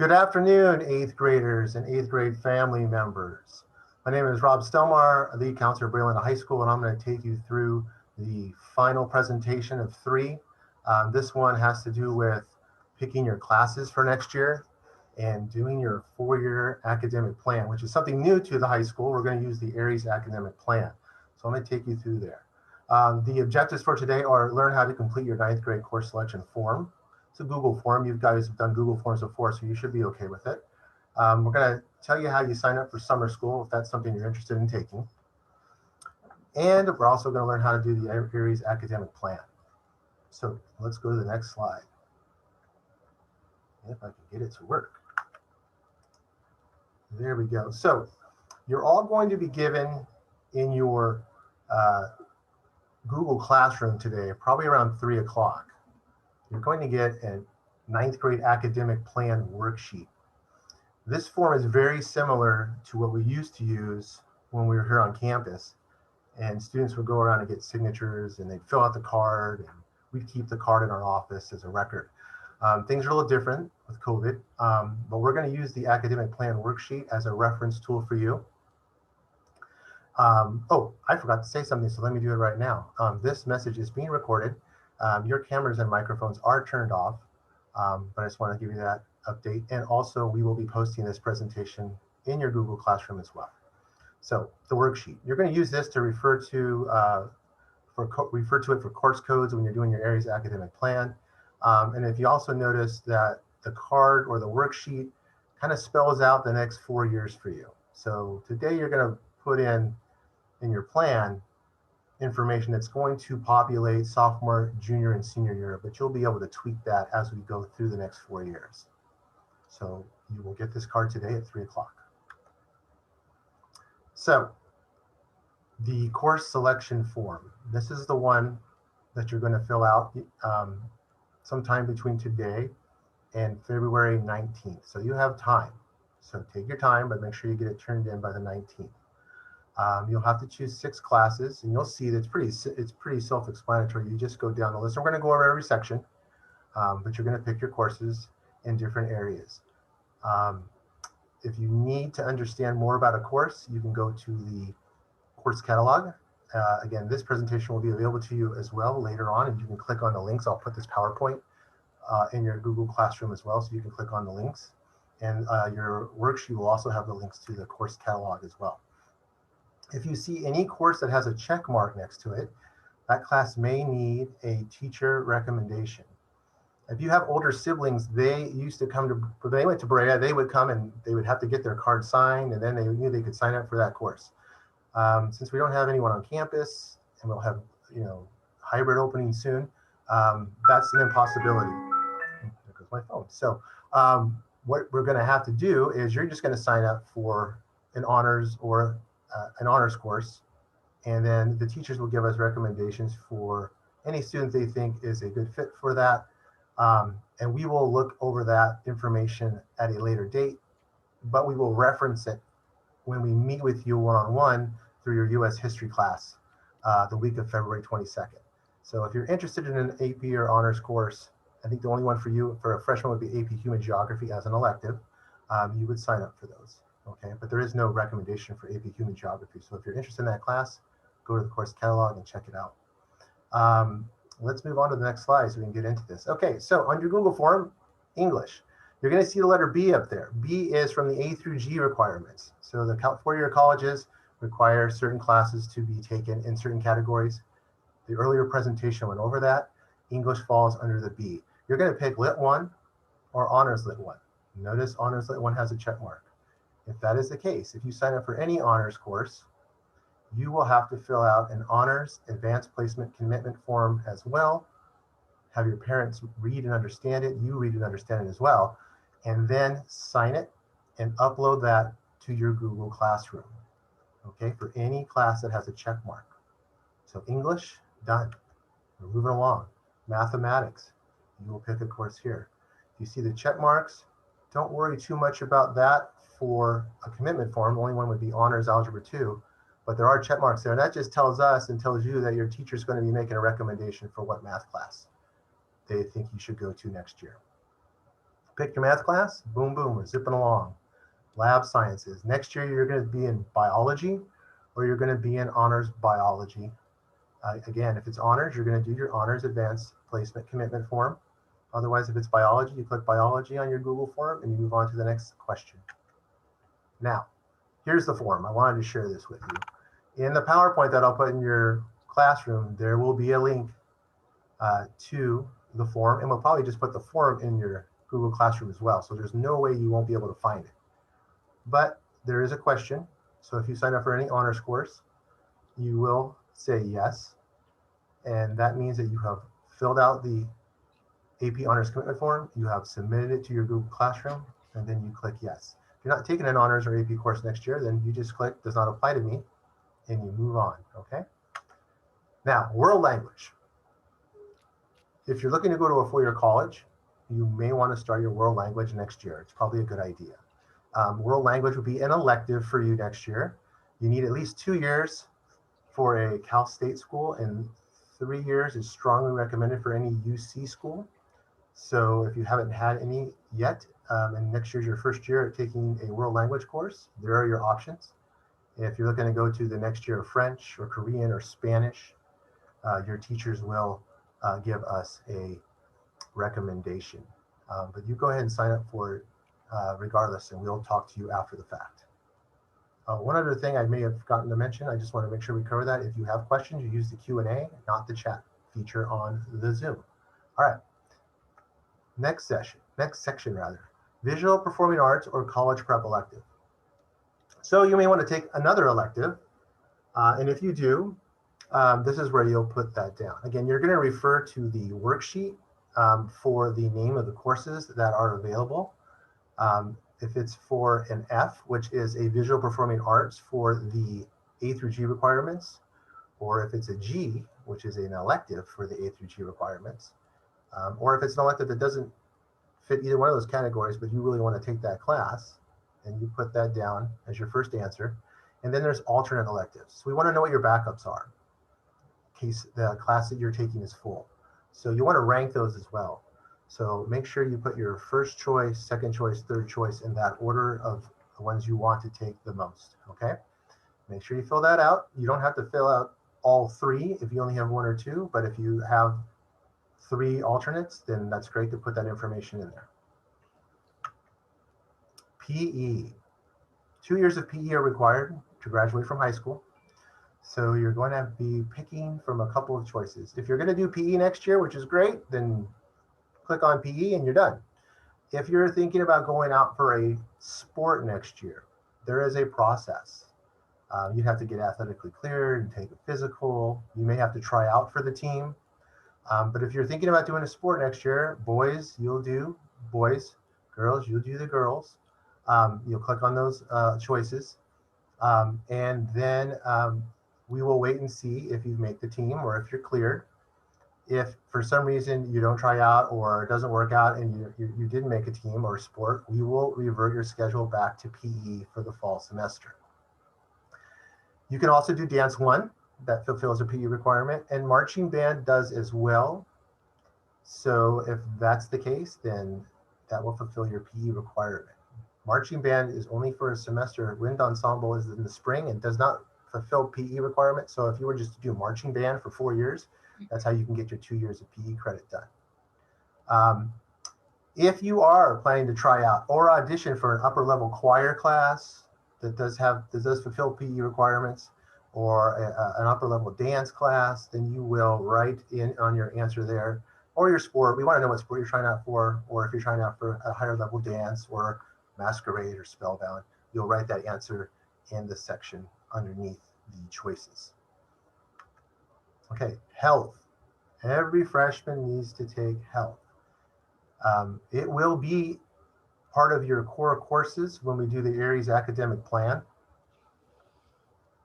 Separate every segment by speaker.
Speaker 1: Good afternoon, 8th graders and 8th grade family members. My name is Rob Stelmar, lead counselor at Breland High School, and I'm going to take you through the final presentation of 3. This one has to do with picking your classes for next year and doing your 4-year academic plan, which is something new to the high school. We're going to use the Aries academic plan. So I'm going to take you through there. The objectives for today are learn how to complete your 9th grade course selection form. It's a Google form. You guys have done Google Forms before, so you should be okay with it. We're going to tell you how you sign up for summer school if that's something you're interested in taking. And we're also going to learn how to do the Aries academic plan. So let's go to the next slide. If I can get it to work. There we go. So you're all going to be given in your Google Classroom today, probably around 3 o'clock. You're going to get a 9th grade academic plan worksheet. This form is very similar to what we used to use when we were here on campus. And students would go around and get signatures and they'd fill out the card and we'd keep the card in our office as a record. Things are a little different with COVID, but we're going to use the academic plan worksheet as a reference tool for you. Oh, I forgot to say something, so let me do it right now. This message is being recorded. Your cameras and microphones are turned off, but I just want to give you that update. And also, we will be posting this presentation in your Google Classroom as well. So the worksheet, you're going to use this to refer to it for course codes when you're doing your Aries academic plan. And if you also notice that the card or the worksheet kind of spells out the next 4 years for you. So today you're going to put in your plan information that's going to populate sophomore, junior, and senior year, but you'll be able to tweak that as we go through the next 4 years. So you will get this card today at 3 o'clock. So the course selection form, this is the one that you're going to fill out sometime between today and February 19th. So you have time. So take your time, but make sure you get it turned in by the 19th. You'll have to choose 6 classes, and you'll see that it's pretty self-explanatory. You just go down the list. We're going to go over every section, but you're going to pick your courses in different areas. If you need to understand more about a course, you can go to the course catalog. Again, this presentation will be available to you as well later on, and you can click on the links. I'll put this PowerPoint in your Google Classroom as well, so you can click on the links. And your worksheet will also have the links to the course catalog as well. If you see any course that has a check mark next to it, that class may need a teacher recommendation. If you have older siblings, they used to come to, when they went to Berea, they would come and they would have to get their card signed, and then they knew they could sign up for that course. Since we don't have anyone on campus, and we'll have hybrid opening soon, that's an impossibility. There goes my phone. So what we're going to have to do is you're just going to sign up for an honors or an honors course, and then the teachers will give us recommendations for any student they think is a good fit for that, and we will look over that information at a later date, but we will reference it when we meet with you one-on-one through your U.S. history class the week of February 22nd. So if you're interested in an AP or honors course, I think the only one for you for a freshman would be AP Human Geography as an elective. You would sign up for those. Okay, but there is no recommendation for AP Human Geography. So if you're interested in that class, go to the course catalog and check it out. Let's move on to the next slide so we can get into this. Okay, so on your Google form, English, you're going to see the letter B up there. B is from the A through G requirements. So the 4-year colleges require certain classes to be taken in certain categories. The earlier presentation went over that. English falls under the B. You're going to pick Lit 1 or Honors Lit 1. Notice Honors Lit 1 has a check mark. If that is the case, if you sign up for any honors course, you will have to fill out an honors advanced placement commitment form as well, have your parents read and understand it, you read and understand it as well, and then sign it and upload that to your Google Classroom, okay, for any class that has a check mark. So English, done. We're moving along. Mathematics, you will pick a course here. If you see the check marks, don't worry too much about that for a commitment form. Only one would be Honors Algebra 2, but there are check marks there. And that just tells us and tells you that your teacher is going to be making a recommendation for what math class they think you should go to next year. Pick your math class, boom, boom, we're zipping along. Lab sciences. Next year, you're going to be in biology or you're going to be in honors biology. Again, if it's honors, you're going to do your honors advanced placement commitment form. Otherwise, if it's biology, you click biology on your Google form and you move on to the next question. Now, here's the form. I wanted to share this with you. In the PowerPoint that I'll put in your classroom, there will be a link to the form, and we'll probably just put the form in your Google Classroom as well. So there's no way you won't be able to find it. But there is a question. So if you sign up for any honors course, you will say yes. And that means that you have filled out the AP honors commitment form, you have submitted it to your Google Classroom, and then you click yes. If you're not taking an honors or AP course next year, then you just click does not apply to me, and you move on, okay? Now, world language. If you're looking to go to a four-year college, you may want to start your world language next year. It's probably a good idea. World language will be an elective for you next year. You need at least 2 years for a Cal State school, and 3 years is strongly recommended for any UC school. So if you haven't had any yet, and next year's your first year at taking a world language course, there are your options. If you're looking to go to the next year of French or Korean or Spanish, your teachers will give us a recommendation. But you go ahead and sign up for it regardless, and we'll talk to you after the fact. One other thing I may have forgotten to mention, I just want to make sure we cover that. If you have questions, you use the Q&A, not the chat feature on the Zoom. All right. Next section, visual performing arts or college prep elective. So you may want to take another elective, and if you do, this is where you'll put that down. Again, you're going to refer to the worksheet for the name of the courses that are available. If it's for an F, which is a visual performing arts for the A through G requirements, or if it's a G, which is an elective for the A through G requirements, or if it's an elective that doesn't fit either one of those categories, but you really want to take that class, and you put that down as your first answer. And then there's alternate electives. So we want to know what your backups are in case the class that you're taking is full. So you want to rank those as well. So make sure you put your first choice, second choice, third choice in that order of the ones you want to take the most, okay? Make sure you fill that out. You don't have to fill out all three if you only have one or two, but if you have 3 alternates, then that's great to put that information in there. PE. 2 years of PE are required to graduate from high school. So you're going to be picking from a couple of choices. If you're going to do PE next year, which is great, then click on PE and you're done. If you're thinking about going out for a sport next year, there is a process. You have to get athletically cleared and take a physical. You may have to try out for the team. But if you're thinking about doing a sport next year, boys, you'll do boys, girls, you'll do the girls. You'll click on those choices. And then we will wait and see if you make the team or if you're cleared. If for some reason you don't try out or it doesn't work out and you didn't make a team or a sport, we will revert your schedule back to PE for the fall semester. You can also do Dance 1. That fulfills a PE requirement, and marching band does as well. So if that's the case, then that will fulfill your PE requirement. Marching band is only for a semester. Wind ensemble is in the spring and does not fulfill PE requirement. So if you were just to do marching band for 4 years, that's how you can get your 2 years of PE credit done. If you are planning to try out or audition for an upper level choir class that does fulfill PE requirements, or an upper level dance class, then you will write in on your answer there, or your sport. We want to know what sport you're trying out for, or if you're trying out for a higher level dance or masquerade or spellbound, you'll write that answer in the section underneath the choices. Okay, health. Every freshman needs to take health. It will be part of your core courses when we do the Aries academic plan.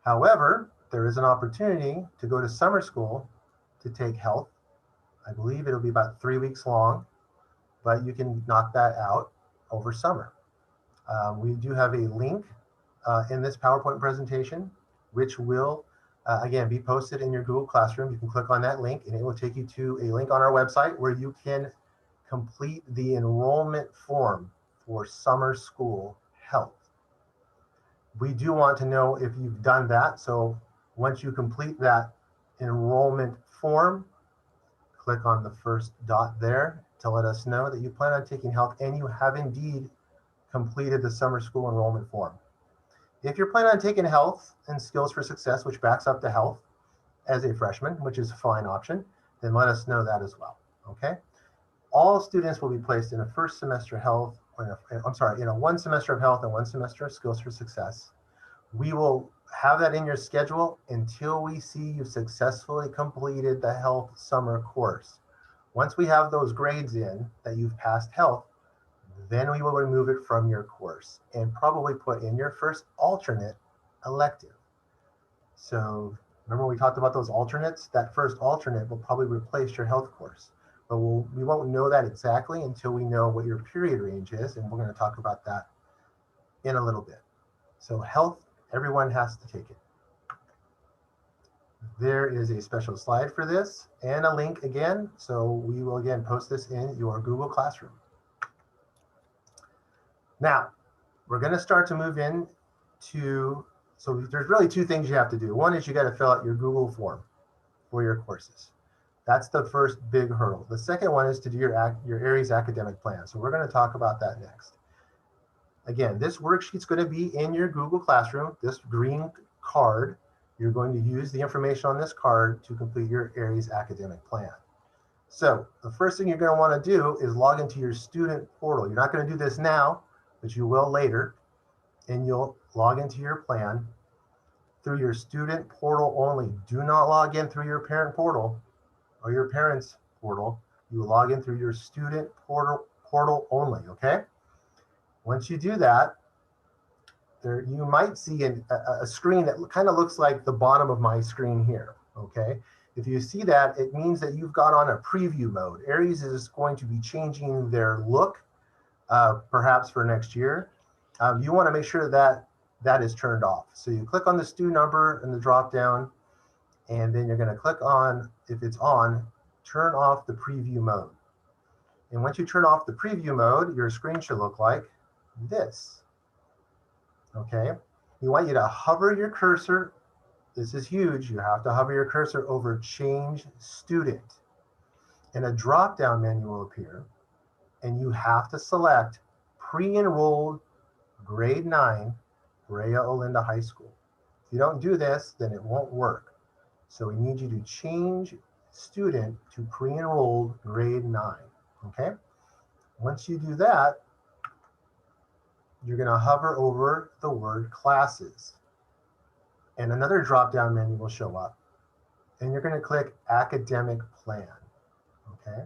Speaker 1: However, there is an opportunity to go to summer school to take health. I believe it'll be about 3 weeks long, but you can knock that out over summer. We do have a link in this PowerPoint presentation, which will, again, be posted in your Google Classroom. You can click on that link and it will take you to a link on our website where you can complete the enrollment form for summer school health. We do want to know if you've done that. So once you complete that enrollment form, click on the first dot there to let us know that you plan on taking health and you have indeed completed the summer school enrollment form. If you're planning on taking health and skills for success, which backs up to health as a freshman, which is a fine option, then let us know that as well, okay? All students will be placed in a first semester health, in a 1 semester of health and 1 semester of skills for success. We will have that in your schedule until we see you've successfully completed the health summer course. Once we have those grades in that you've passed health, then we will remove it from your course and probably put in your first alternate elective. So remember we talked about those alternates? That first alternate will probably replace your health course, but we won't know that exactly until we know what your period range is, and we're going to talk about that in a little bit. So health, everyone has to take it. There is a special slide for this and a link again, so we will again post this in your Google Classroom. Now, we're going to start to move in to, so there's really 2 things you have to do. One is you got to fill out your Google form for your courses. That's the first big hurdle. The second one is to do your Aries academic plan. So we're going to talk about that next. Again, this worksheet's going to be in your Google Classroom, this green card. You're going to use the information on this card to complete your Aries academic plan. So the first thing you're going to want to do is log into your student portal. You're not going to do this now, but you will later, and you'll log into your plan through your student portal only. Do not log in through your parent portal or your parents' portal. You log in through your student portal only, okay? Once you do that, there you might see a screen that kind of looks like the bottom of my screen here, okay? If you see that, it means that you've got on a preview mode. Aries is going to be changing their look perhaps for next year. You want to make sure that that is turned off. So you click on the STU number in the drop down, and then you're going to click on, if it's on, turn off the preview mode. And once you turn off the preview mode, your screen should look like this. Okay, we want you to hover your cursor. This is huge. You have to hover your cursor over Change Student. And a drop-down menu will appear, and you have to select Pre-Enrolled Grade 9, Brea Olinda High School. If you don't do this, then it won't work. So we need you to change Student to Pre-Enrolled Grade 9, okay? Once you do that, you're going to hover over the word Classes. And another drop-down menu will show up. And you're going to click Academic Plan, okay?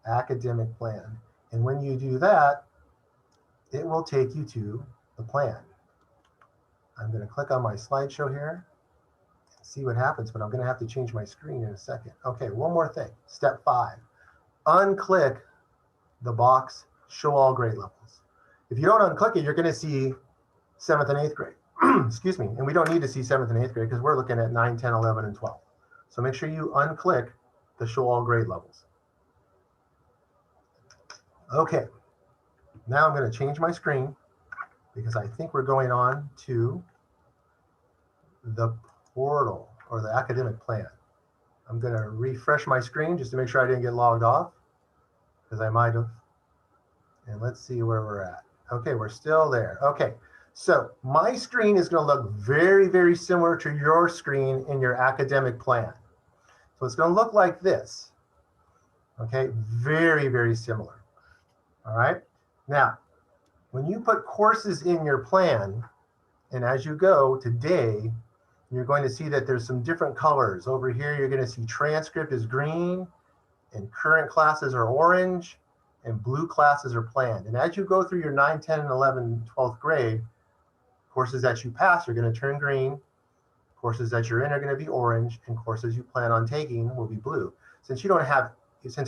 Speaker 1: Academic Plan. And when you do that, it will take you to the plan. I'm going to click on my slideshow here, see what happens, but I'm going to have to change my screen in a second. Okay, one more thing. Step 5, unclick the box, Show All Grade Levels. If you don't unclick it, you're going to see 7th and 8th grade. Excuse me. And we don't need to see 7th and 8th grade because we're looking at 9, 10, 11, and 12. So make sure you unclick the Show All Grade Levels. Okay. Now I'm going to change my screen because I think we're going on to the portal or the academic plan. I'm going to refresh my screen just to make sure I didn't get logged off because I might have. And let's see where we're at. Okay, we're still there. Okay, so my screen is going to look very, very similar to your screen in your academic plan. So it's going to look like this. Okay, very, very similar. All right. Now, when you put courses in your plan, and as you go today, you're going to see that there's some different colors. Over here, you're going to see transcript is green, and current classes are orange, and blue classes are planned. And as you go through your 9, 10, and 11, 12th grade, courses that you pass are going to turn green, courses that you're in are going to be orange, and courses you plan on taking will be blue. Since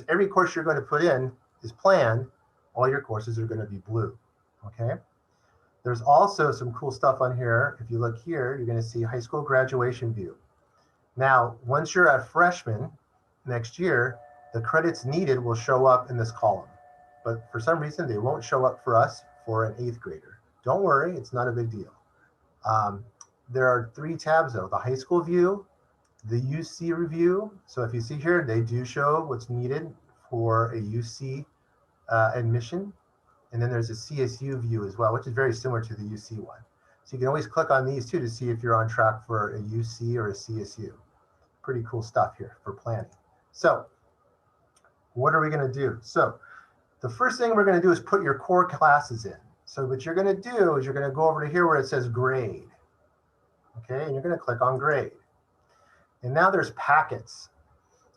Speaker 1: every course you're going to put in is planned, all your courses are going to be blue, okay? There's also some cool stuff on here. If you look here, you're going to see high school graduation view. Now, once you're a freshman next year, the credits needed will show up in this column. but for some reason they won't show up for us for an 8th grader. Don't worry, it's not a big deal. There are 3 tabs though, the high school view, the UC review. So if you see here, they do show what's needed for a UC admission. And then there's a CSU view as well, which is very similar to the UC one. So you can always click on these too to see if you're on track for a UC or a CSU. Pretty cool stuff here for planning. So what are we going to do? So the first thing we're going to do is put your core classes in. So what you're going to do is you're going to go over to here where it says grade. Okay, and you're going to click on grade. And now there's packets.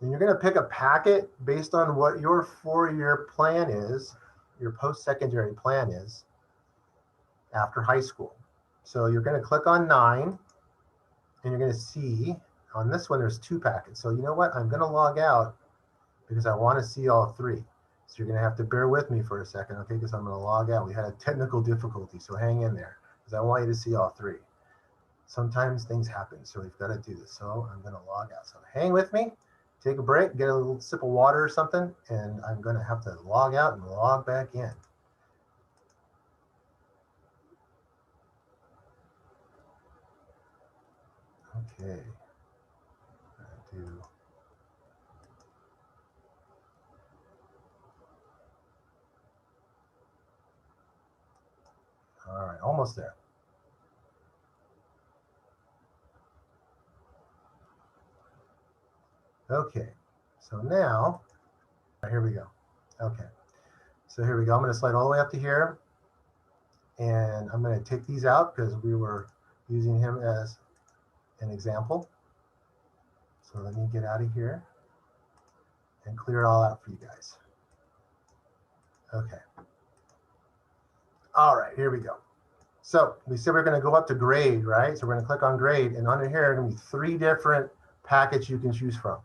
Speaker 1: And you're going to pick a packet based on what your 4-year plan is, your post-secondary plan is after high school. So you're going to click on 9, and you're going to see on this one there's 2 packets. So you know what? I'm going to log out because I want to see all 3. So you're going to have to bear with me for a second, okay? Because I'm going to log out. We had a technical difficulty, so hang in there because I want you to see all 3. Sometimes things happen, so we've got to do this. So I'm going to log out. So hang with me, take a break, get a little sip of water or something, and I'm going to have to log out and log back in. Okay. All right, almost there. Okay, so now, here we go. Okay, so here we go. I'm going to slide all the way up to here, and I'm going to take these out because we were using him as an example. So let me get out of here and clear it all out for you guys. Okay. All right, here we go. So we said we're going to go up to grade, right? So we're going to click on grade, and under here are going to be 3 different packets you can choose from.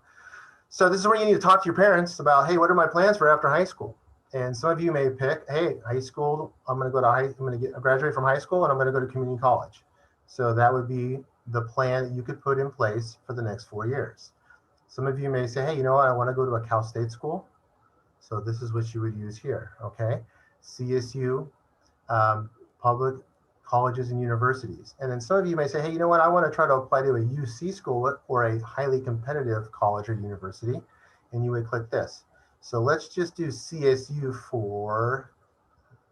Speaker 1: So this is where you need to talk to your parents about, hey, what are my plans for after high school? And some of you may pick, hey, high school, I'm going to graduate from high school and I'm going to go to community college. So that would be the plan that you could put in place for the next 4 years. Some of you may say, hey, you know what, I want to go to a Cal State school. So this is what you would use here, okay? CSU, public colleges and universities. And then some of you may say, hey, you know what, I want to try to apply to a UC school or a highly competitive college or university. And you would click this. So let's just do CSU for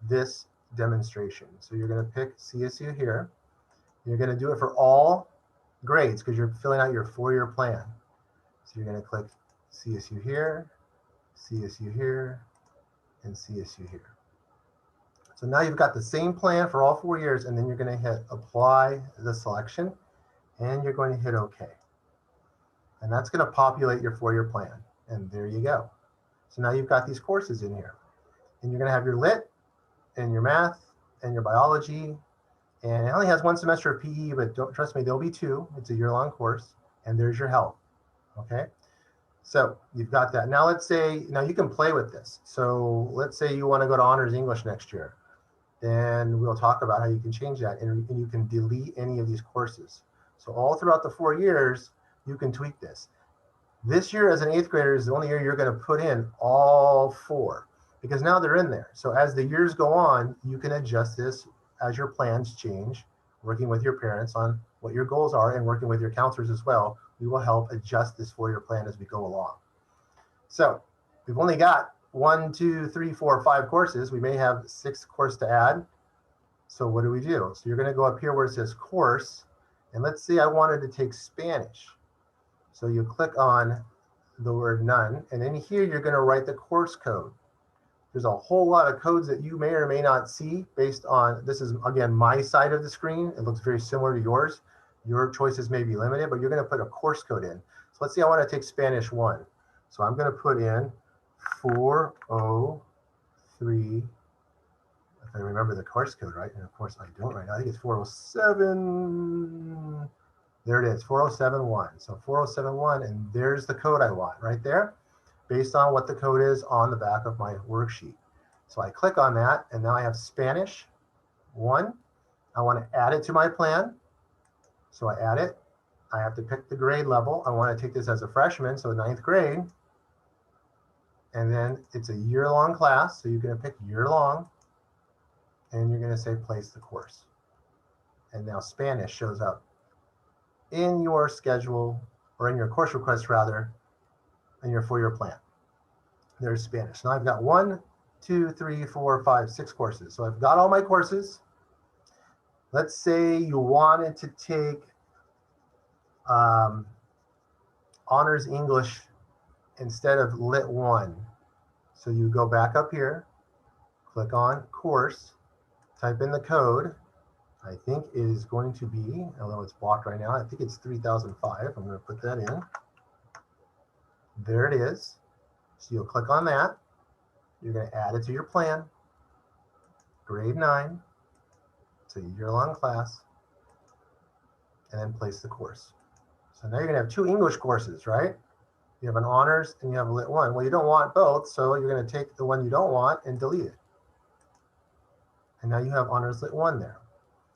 Speaker 1: this demonstration. So you're going to pick CSU here. You're going to do it for all grades because you're filling out your 4-year plan. So you're going to click CSU here, CSU here, and CSU here. So now you've got the same plan for all 4 years, and then you're going to hit apply the selection, and you're going to hit OK. And that's going to populate your 4-year plan. And there you go. So now you've got these courses in here. And you're going to have your lit and your math and your biology. And it only has 1 semester of PE, but don't trust me, there'll be 2. It's a year-long course. And there's your health. Okay? So you've got that. Now let's say, now you can play with this. So let's say you want to go to honors English next year. Then we'll talk about how you can change that, and you can delete any of these courses. So all throughout the 4 years, you can tweak this. This year as an 8th grader is the only year you're going to put in all 4 because now they're in there. So as the years go on, you can adjust this as your plans change, working with your parents on what your goals are and working with your counselors as well. We will help adjust this 4-year plan as we go along. So we've only got 1, 2, 3, 4, 5 courses. We may have 6th course to add. So what do we do? So you're going to go up here where it says course. And let's say I wanted to take Spanish. So you click on the word none. And then here you're going to write the course code. There's a whole lot of codes that you may or may not see based on, this is again, my side of the screen. It looks very similar to yours. Your choices may be limited, but you're going to put a course code in. So let's say I want to take Spanish 1. So I'm going to put in 403, if I remember the course code right, and of course I don't right now. I think it's 407. There it is, 4071. So 4071, and there's the code I want right there, based on what the code is on the back of my worksheet. So I click on that, and now I have Spanish 1. I want to add it to my plan. So I add it. I have to pick the grade level. I want to take this as a freshman, so 9th grade. And then it's a year-long class, so you're going to pick year-long, and you're going to say place the course. And now Spanish shows up in your schedule, or in your course request rather, in your 4-year plan. There's Spanish. Now I've got 1, 2, 3, 4, 5, 6 courses. So I've got all my courses. Let's say you wanted to take honors English instead of Lit 1. So you go back up here, click on course, type in the code. I think it is going to be, although it's blocked right now, I think it's 3005. I'm going to put that in. There it is. So you'll click on that. You're going to add it to your plan. Grade 9. It's a year-long class. And then place the course. So now you're going to have 2 English courses, right? You have an honors and you have a Lit 1. Well, you don't want both, so you're going to take the one you don't want and delete it. And now you have honors Lit 1 there.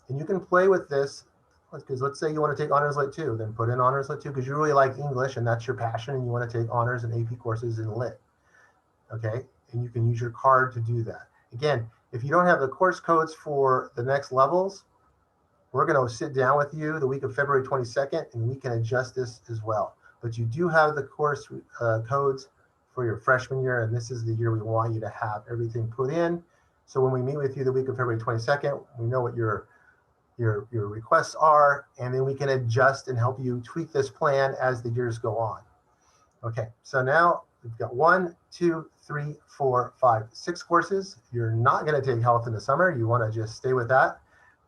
Speaker 1: And you can play with this, because let's say you want to take honors Lit 2, then put in honors Lit 2 because you really like English and that's your passion and you want to take honors and AP courses in Lit. Okay, and you can use your card to do that. Again, if you don't have the course codes for the next levels, we're going to sit down with you the week of February 22nd and we can adjust this as well. But you do have the course codes for your freshman year, and this is the year we want you to have everything put in. So when we meet with you the week of February 22nd, we know what your requests are, and then we can adjust and help you tweak this plan as the years go on. Okay, so now we've got 1, 2, 3, 4, 5, 6 courses. You're not going to take health in the summer. You want to just stay with that.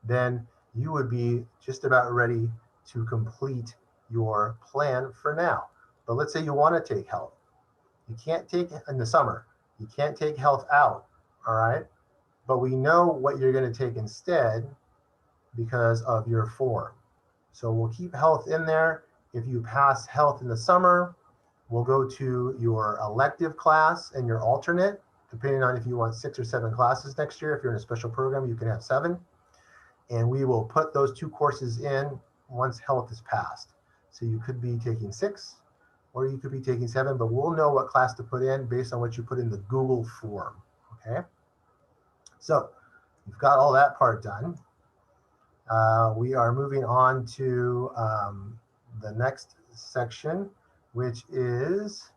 Speaker 1: Then you would be just about ready to complete your plan for now. But let's say you want to take health. You can't take in the summer. You can't take health out, all right? But we know what you're going to take instead because of your form. So we'll keep health in there. If you pass health in the summer, we'll go to your elective class and your alternate, depending on if you want 6 or 7 classes next year. If you're in a special program, you can have 7. And we will put those 2 courses in once health is passed. So you could be taking 6 or you could be taking 7, but we'll know what class to put in based on what you put in the Google form, okay? So you've got all that part done. We are moving on to the next section, which is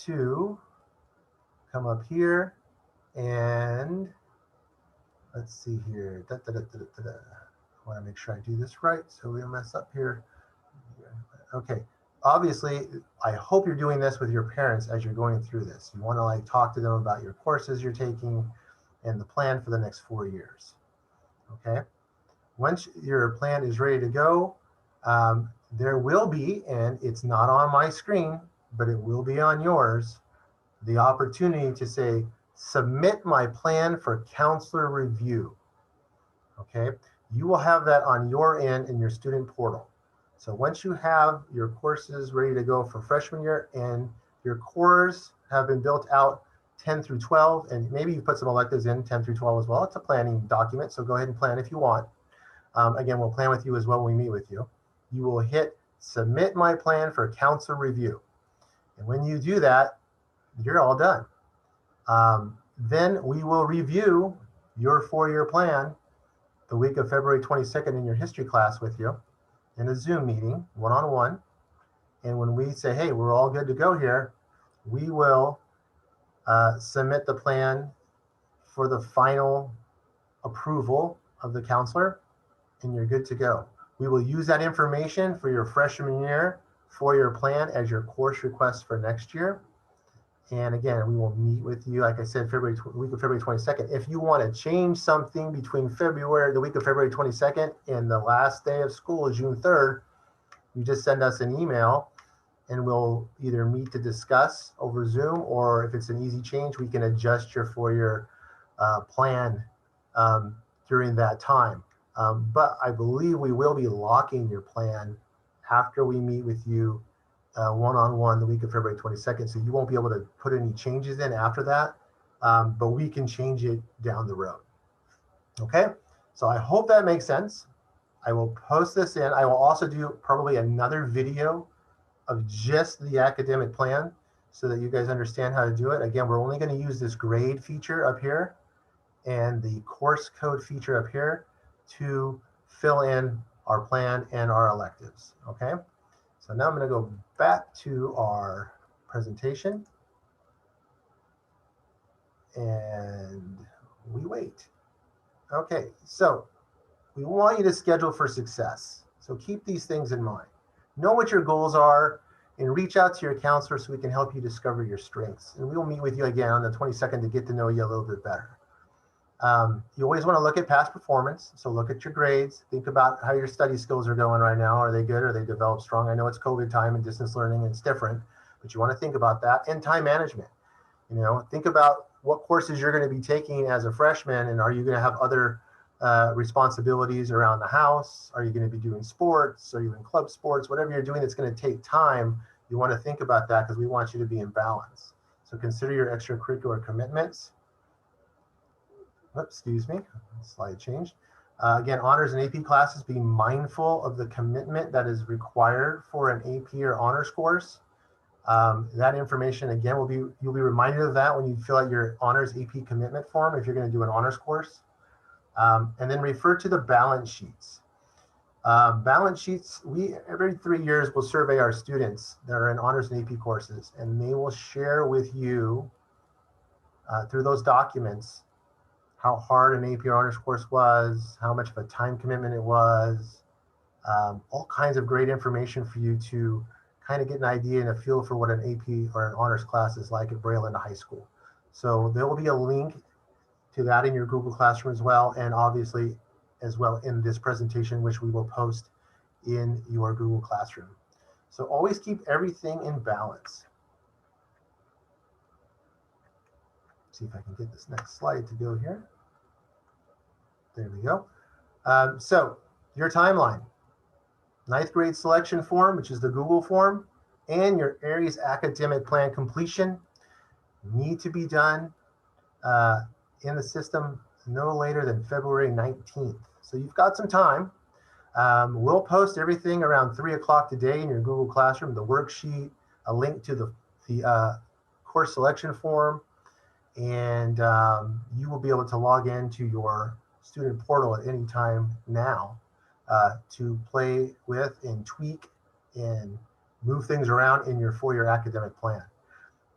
Speaker 1: to come up here and let's see here. I want to make sure I do this right so we don't mess up here. Okay, obviously, I hope you're doing this with your parents as you're going through this. You want to like talk to them about your courses you're taking and the plan for the next 4 years. Okay, once your plan is ready to go, there will be, and it's not on my screen, but it will be on yours, the opportunity to say, submit my plan for counselor review. Okay, you will have that on your end in your student portal. So once you have your courses ready to go for freshman year and your cores have been built out 10 through 12, and maybe you put some electives in 10 through 12 as well. It's a planning document, so go ahead and plan if you want. Again, we'll plan with you as well when we meet with you. You will hit submit my plan for counselor review. And when you do that, you're all done. Then we will review your 4-year plan the week of February 22nd in your history class with you in a Zoom meeting, one-on-one. And when we say, hey, we're all good to go here, we will submit the plan for the final approval of the counselor, and you're good to go. We will use that information for your freshman year 4-year plan as your course request for next year. And again, we will meet with you, like I said, the week of February 22nd. If you want to change something between the week of February 22nd and the last day of school, June 3rd, you just send us an email and we'll either meet to discuss over Zoom, or if it's an easy change, we can adjust your 4-year plan during that time. But I believe we will be locking your plan after we meet with you one-on-one the week of February 22nd. So you won't be able to put any changes in after that, but we can change it down the road. Okay, so I hope that makes sense. I will post this in. I will also do probably another video of just the academic plan so that you guys understand how to do it. Again, we're only going to use this grade feature up here and the course code feature up here to fill in our plan and our electives, okay? So now I'm going to go back to our presentation and we wait. Okay, so we want you to schedule for success. So keep these things in mind. Know what your goals are and reach out to your counselor so we can help you discover your strengths. And we will meet with you again on the 22nd to get to know you a little bit better. You always want to look at past performance. So look at your grades. Think about how your study skills are going right now. Are they good? Are they developed strong? I know it's COVID time and distance learning and it's different, but you want to think about that. And time management. You know, think about what courses you're going to be taking as a freshman, and are you going to have other responsibilities around the house? Are you going to be doing sports? Are you in club sports? Whatever you're doing that's going to take time, you want to think about that because we want you to be in balance. So consider your extracurricular commitments. Oops, excuse me, slide changed. Again, honors and AP classes, be mindful of the commitment that is required for an AP or honors course. That information, again, you'll be reminded of that when you fill out your honors AP commitment form if you're going to do an honors course. And then refer to the balance sheets. Balance sheets, every 3 years will survey our students that are in honors and AP courses, and they will share with you through those documents how hard an AP or honors course was, how much of a time commitment it was, all kinds of great information for you to kind of get an idea and a feel for what an AP or an honors class is like at Braille High School. So there will be a link to that in your Google Classroom as well, and obviously as well in this presentation, which we will post in your Google Classroom. So always keep everything in balance. See if I can get this next slide to go here. There we go. So your timeline, 9th grade selection form, which is the Google form, and your Aries academic plan completion need to be done in the system no later than February 19th. So you've got some time. We'll post everything around 3 o'clock today in your Google Classroom, the worksheet, a link to the course selection form, and you will be able to log into your student portal at any time now to play with and tweak and move things around in your 4-year academic plan.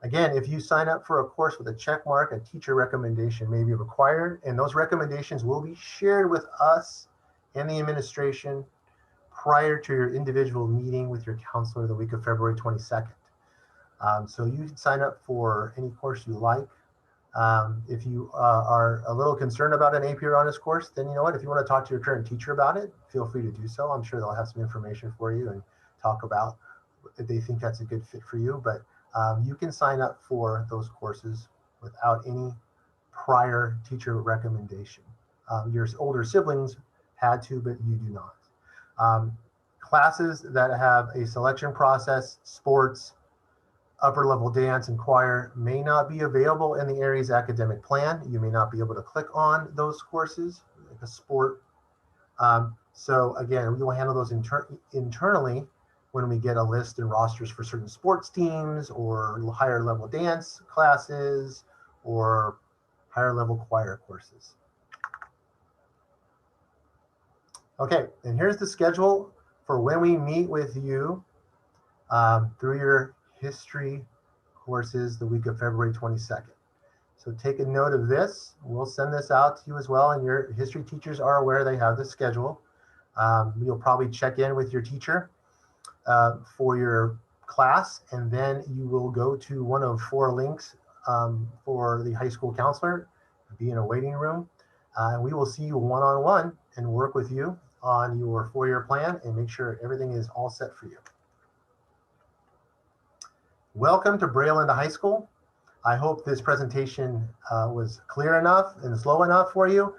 Speaker 1: Again, if you sign up for a course with a check mark, a teacher recommendation may be required, and those recommendations will be shared with us and the administration prior to your individual meeting with your counselor the week of February 22nd. So you can sign up for any course you like. If you are a little concerned about an AP or honors course, then you know what, if you want to talk to your current teacher about it, feel free to do so. I'm sure they'll have some information for you and talk about if they think that's a good fit for you. But you can sign up for those courses without any prior teacher recommendation. Your older siblings had to, but you do not. Classes that have a selection process, sports, upper level dance and choir may not be available in the Aries academic plan. You may not be able to click on those courses, like a sport. So again, we will handle those internally when we get a list and rosters for certain sports teams or higher level dance classes or higher level choir courses. Okay, and here's the schedule for when we meet with you through your history courses the week of February 22nd. So take a note of this. We'll send this out to you as well, and your history teachers are aware they have the schedule. You'll probably check in with your teacher for your class, and then you will go to one of 4 links for the high school counselor, be in a waiting room, and we will see you one-on-one and work with you on your 4-year plan and make sure everything is all set for you. Welcome to Braille High School. I hope this presentation was clear enough and slow enough for you.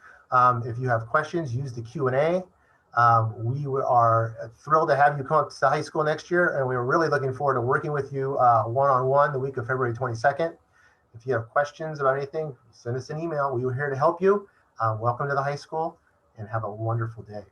Speaker 1: If you have questions, use the Q&A. We are thrilled to have you come up to high school next year, and we're really looking forward to working with you one-on-one the week of February 22nd. If you have questions about anything, send us an email. We are here to help you. Welcome to the high school, and have a wonderful day.